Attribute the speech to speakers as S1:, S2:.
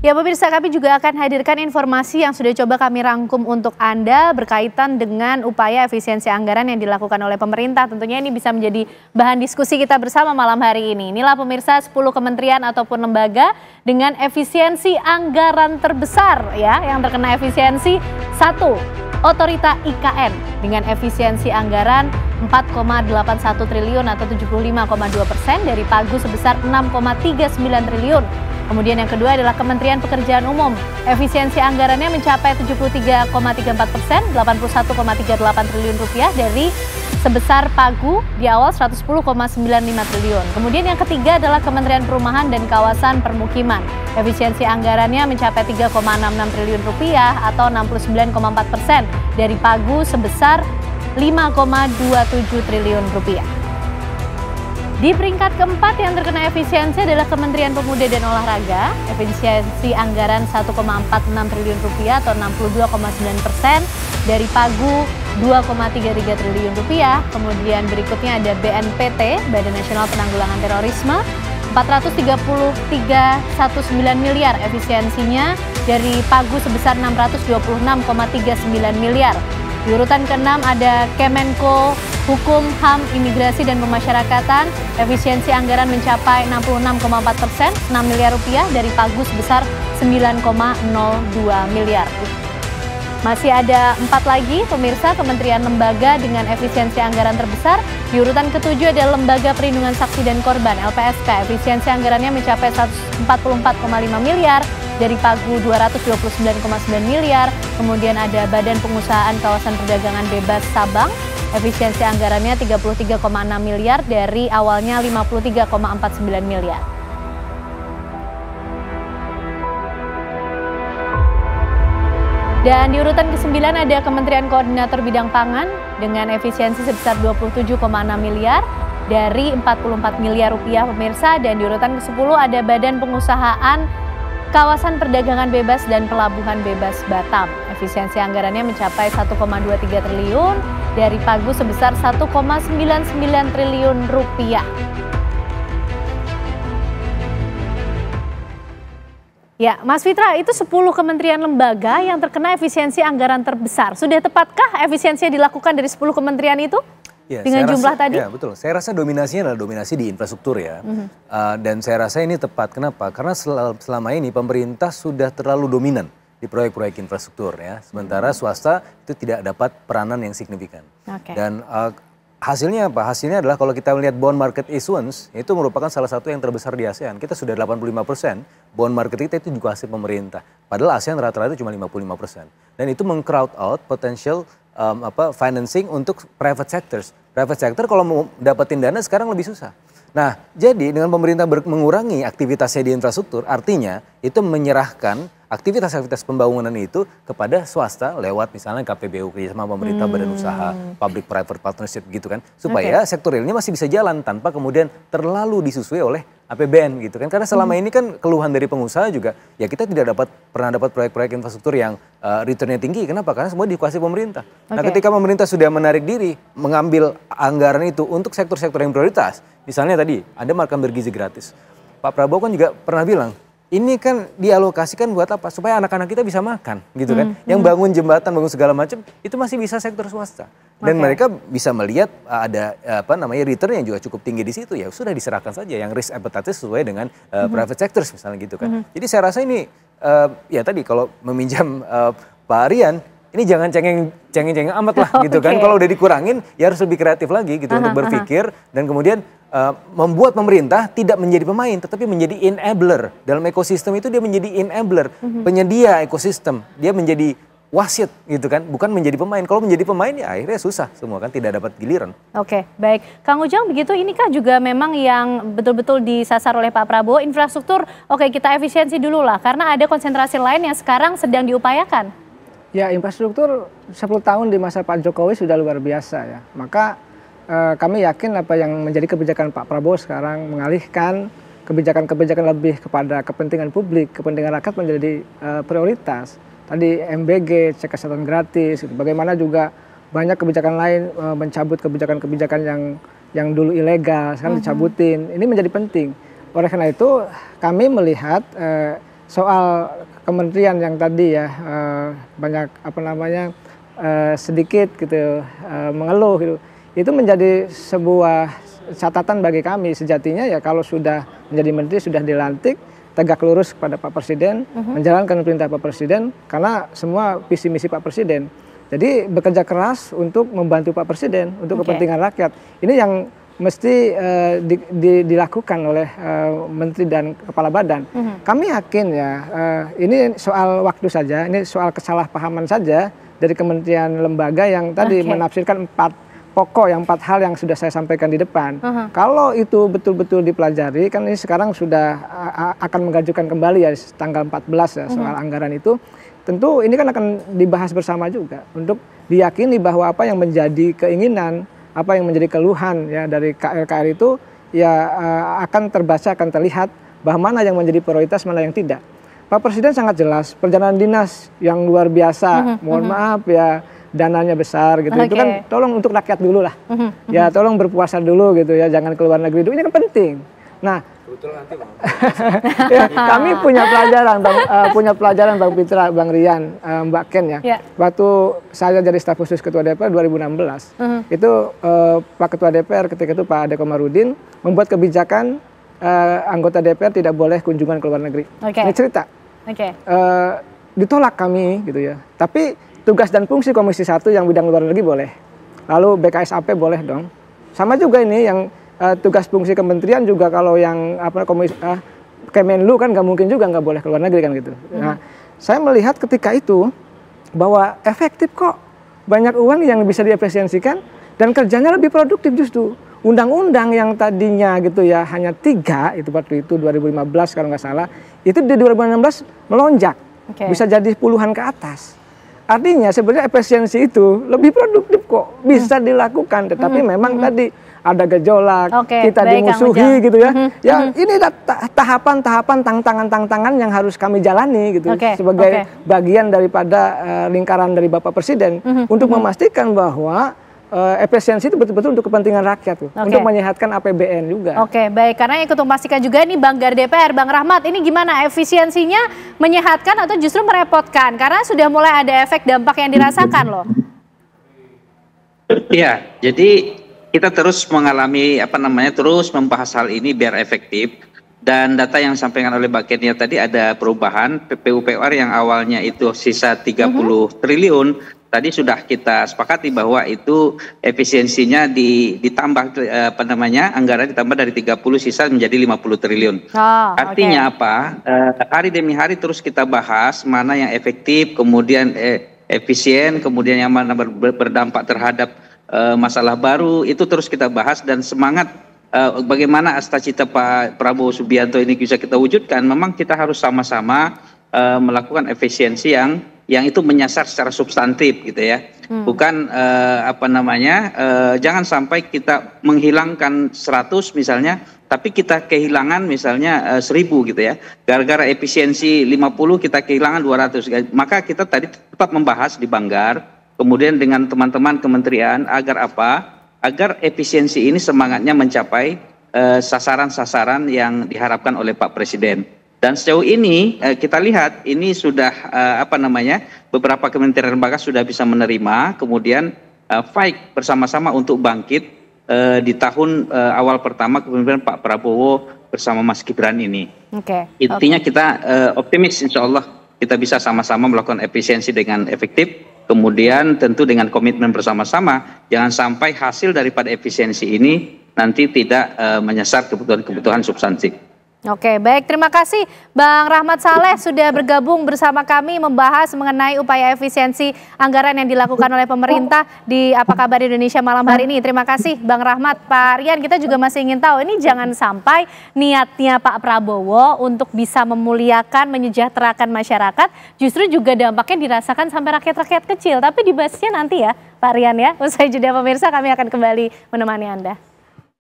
S1: Ya pemirsa, kami juga akan hadirkan informasi yang sudah coba kami rangkum untuk Anda berkaitan dengan upaya efisiensi anggaran yang dilakukan oleh pemerintah. Tentunya ini bisa menjadi bahan diskusi kita bersama malam hari ini. Inilah pemirsa 10 kementerian ataupun lembaga dengan efisiensi anggaran terbesar ya, yang terkena efisiensi. 1. Otorita IKN dengan efisiensi anggaran 4,81 triliun atau 75,2% dari pagu sebesar 6,39 triliun. Kemudian yang kedua adalah Kementerian Pekerjaan Umum. Efisiensi anggarannya mencapai 73,34%, 81,38 triliun rupiah dari sebesar pagu di awal 110,95 triliun. Kemudian yang ketiga adalah Kementerian Perumahan dan Kawasan Permukiman. Efisiensi anggarannya mencapai 3,66 triliun rupiah atau 69,4% dari pagu sebesar 5,27 triliun rupiah. Di peringkat keempat yang terkena efisiensi adalah Kementerian Pemuda dan Olahraga. Efisiensi anggaran 1,46 triliun rupiah atau 62,9% dari pagu 2,33 triliun rupiah. Kemudian berikutnya ada BNPT, Badan Nasional Penanggulangan Terorisme, 433,19 miliar efisiensinya dari pagu sebesar 626,39 miliar. Di urutan ke-6 ada Kemenko Hukum, HAM, Imigrasi dan Pemasyarakatan. Efisiensi anggaran mencapai 66,4%, 6 miliar rupiah dari pagu sebesar 9,02 miliar. Masih ada 4 lagi pemirsa kementerian lembaga dengan efisiensi anggaran terbesar. Di urutan ke-7 ada Lembaga Perlindungan Saksi dan Korban (LPSK). Efisiensi anggarannya mencapai 144,5 miliar dari pagu 229,9 miliar. Kemudian ada Badan Pengusahaan Kawasan Perdagangan Bebas Sabang. Efisiensi anggarannya 33,6 miliar dari awalnya 53,49 miliar. Dan di urutan ke-9 ada Kementerian Koordinator Bidang Pangan dengan efisiensi sebesar 27,6 miliar dari 44 miliar rupiah pemirsa. Dan di urutan ke-10 ada Badan Pengusahaan Kawasan Perdagangan Bebas dan Pelabuhan Bebas Batam. Efisiensi anggarannya mencapai 1,23 triliun dari pagu sebesar 1,99 triliun rupiah. Ya, Mas Fitra, itu 10 kementerian lembaga yang terkena efisiensi anggaran terbesar. Sudah tepatkah efisiensi yang dilakukan dari 10 kementerian itu?
S2: Ya,
S1: dengan jumlah tadi?
S2: Ya betul, saya rasa dominasinya adalah dominasi di infrastruktur ya. Dan saya rasa ini tepat, kenapa? Karena selama ini pemerintah sudah terlalu dominan di proyek-proyek infrastruktur ya. Sementara swasta itu tidak dapat peranan yang signifikan. Dan hasilnya apa? Hasilnya adalah kalau kita melihat bond market issuance, itu merupakan salah satu yang terbesar di ASEAN. Kita sudah 85%, bond market kita itu juga hasil pemerintah. Padahal ASEAN rata-rata itu cuma 55%. Dan itu meng-crowd out potential financing untuk private sectors. Private sector kalau mau dapetin dana sekarang lebih susah. Nah, jadi dengan pemerintah mengurangi aktivitasnya di infrastruktur, artinya itu menyerahkan aktivitas-aktivitas pembangunan itu kepada swasta lewat misalnya KPBU, kerjasama pemerintah, badan usaha, public private partnership gitu kan. Supaya sektor realnya masih bisa jalan tanpa kemudian terlalu disusui oleh APBN gitu kan. Karena selama ini kan keluhan dari pengusaha juga, ya kita tidak pernah dapat proyek-proyek infrastruktur yang returnnya tinggi. Kenapa? Karena semua dikuasai pemerintah. Nah ketika pemerintah sudah menarik diri, mengambil anggaran itu untuk sektor-sektor yang prioritas. Misalnya tadi ada makan bergizi gratis. Pak Prabowo kan juga pernah bilang, ini kan dialokasikan buat apa? Supaya anak-anak kita bisa makan gitu kan. Yang bangun jembatan, bangun segala macam itu masih bisa sektor swasta. Dan mereka bisa melihat ada return yang juga cukup tinggi di situ, ya sudah diserahkan saja yang risk appetite sesuai dengan private sectors misalnya gitu kan. Jadi saya rasa ini ya tadi kalau meminjam Pak Aryan, ini jangan cengeng-cengeng amat lah gitu kan. Kalau udah dikurangin ya harus lebih kreatif lagi gitu untuk berpikir dan kemudian membuat pemerintah tidak menjadi pemain tetapi menjadi enabler. Dalam ekosistem itu dia menjadi enabler, penyedia ekosistem. Dia menjadi wasit gitu kan, bukan menjadi pemain. Kalau menjadi pemain ya akhirnya susah semua kan, tidak dapat giliran.
S1: Oke, baik. Kang Ujang begitu, ini kan juga memang yang betul-betul disasar oleh Pak Prabowo, infrastruktur. Oke, kita efisiensi dulu lah karena ada konsentrasi lain yang sekarang sedang diupayakan.
S3: Ya, infrastruktur 10 tahun di masa Pak Jokowi sudah luar biasa ya. Maka kami yakin apa yang menjadi kebijakan Pak Prabowo sekarang mengalihkan kebijakan-kebijakan lebih kepada kepentingan publik, kepentingan rakyat menjadi prioritas. Tadi MBG, cek kesehatan gratis, gitu. Bagaimana juga banyak kebijakan lain mencabut kebijakan-kebijakan yang dulu ilegal, sekarang dicabutin. Ini menjadi penting. Oleh karena itu kami melihat soal kementerian yang tadi ya banyak sedikit gitu mengeluh gitu, itu menjadi sebuah catatan bagi kami. Sejatinya ya kalau sudah menjadi menteri, sudah dilantik, tegak lurus kepada Pak Presiden, menjalankan perintah Pak Presiden, karena semua visi misi Pak Presiden. Jadi bekerja keras untuk membantu Pak Presiden, untuk kepentingan rakyat. Ini yang mesti dilakukan oleh menteri dan kepala badan. Kami yakin ya, ini soal waktu saja, ini soal kesalahpahaman saja dari kementerian lembaga yang tadi menafsirkan 4 hal yang sudah saya sampaikan di depan. Kalau itu betul-betul dipelajari, kan ini sekarang sudah akan mengajukan kembali ya tanggal 14 ya soal anggaran itu. Tentu ini kan akan dibahas bersama juga untuk diyakini bahwa apa yang menjadi keinginan, apa yang menjadi keluhan ya dari KL itu ya akan terbaca, akan terlihat bahwa mana yang menjadi prioritas, mana yang tidak. Pak Presiden sangat jelas, perjalanan dinas yang luar biasa, mohon maaf ya, dananya besar gitu, itu kan tolong untuk rakyat dulu lah, ya tolong berpuasa dulu gitu ya, jangan keluar negeri dulu, ini kan penting. Nah, ya, kami punya pelajaran Bang Pitra, Bang Rian, Mbak Ken ya. Waktu saya jadi staf khusus Ketua DPR 2016, itu Pak Ketua DPR ketika itu Pak Ade Komarudin membuat kebijakan anggota DPR tidak boleh kunjungan ke luar negeri. Ini cerita. Ditolak kami gitu ya. Tapi tugas dan fungsi Komisi 1 yang bidang luar negeri boleh. Lalu BKSAP boleh dong. Sama juga ini yang tugas fungsi kementerian juga, kalau yang Kemenlu kan nggak mungkin juga nggak boleh ke luar negeri kan gitu. Nah, saya melihat ketika itu bahwa efektif kok, banyak uang yang bisa diefisiensikan dan kerjanya lebih produktif justru. Undang-undang yang tadinya gitu ya hanya 3 itu waktu itu 2015 kalau nggak salah, itu di 2016 melonjak bisa jadi puluhan ke atas. Artinya sebenarnya efisiensi itu lebih produktif kok, bisa dilakukan, tetapi memang tadi ada gejolak, kita dimusuhi gitu ya. Ya ini tahapan-tahapan, tantangan yang harus kami jalani gitu sebagai bagian daripada lingkaran dari Bapak Presiden untuk memastikan bahwa efisiensi itu betul-betul untuk kepentingan rakyat, untuk menyehatkan APBN juga.
S1: Baik, karena ikut memastikan juga ini Banggar DPR, Bang Rahmat, ini gimana efisiensinya, menyehatkan atau justru merepotkan? Karena sudah mulai ada efek dampak yang dirasakan loh.
S4: Iya, jadi kita terus mengalami terus membahas hal ini biar efektif, dan data yang disampaikan oleh Mbak Kenia tadi ada perubahan PPUPR yang awalnya itu sisa 30 triliun, tadi sudah kita sepakati bahwa itu efisiensinya ditambah anggaran ditambah dari 30 sisa menjadi 50 triliun. Artinya apa? Hari demi hari terus kita bahas mana yang efektif, kemudian efisien, kemudian yang mana berdampak terhadap masalah baru, itu terus kita bahas, dan semangat bagaimana cita-cita Pak Prabowo Subianto ini bisa kita wujudkan. Memang kita harus sama-sama melakukan efisiensi yang itu menyasar secara substantif gitu ya. Bukan jangan sampai kita menghilangkan 100 misalnya, tapi kita kehilangan misalnya 1000 gitu ya. Gara-gara efisiensi 50 kita kehilangan 200. Maka kita tadi tetap membahas di Banggar, kemudian dengan teman-teman kementerian, agar agar efisiensi ini semangatnya mencapai sasaran-sasaran yang diharapkan oleh Pak Presiden. Dan sejauh ini kita lihat ini sudah beberapa kementerian lembaga sudah bisa menerima, kemudian fight bersama-sama untuk bangkit di tahun awal pertama kepemimpinan Pak Prabowo bersama Mas Gibran ini. Intinya kita optimis, insya Allah kita bisa sama-sama melakukan efisiensi dengan efektif. Kemudian tentu dengan komitmen bersama-sama, jangan sampai hasil daripada efisiensi ini nanti tidak menyasar kebutuhan-kebutuhan substansi.
S1: Baik, terima kasih Bang Rahmat Saleh sudah bergabung bersama kami membahas mengenai upaya efisiensi anggaran yang dilakukan oleh pemerintah di Apa Kabar Indonesia malam hari ini. Terima kasih Bang Rahmat. Pak Rian, kita juga masih ingin tahu, ini jangan sampai niatnya Pak Prabowo untuk bisa memuliakan, menyejahterakan masyarakat, justru juga dampaknya dirasakan sampai rakyat-rakyat kecil. Tapi dibahasnya nanti ya Pak Rian ya. Usai jeda pemirsa, kami akan kembali menemani Anda.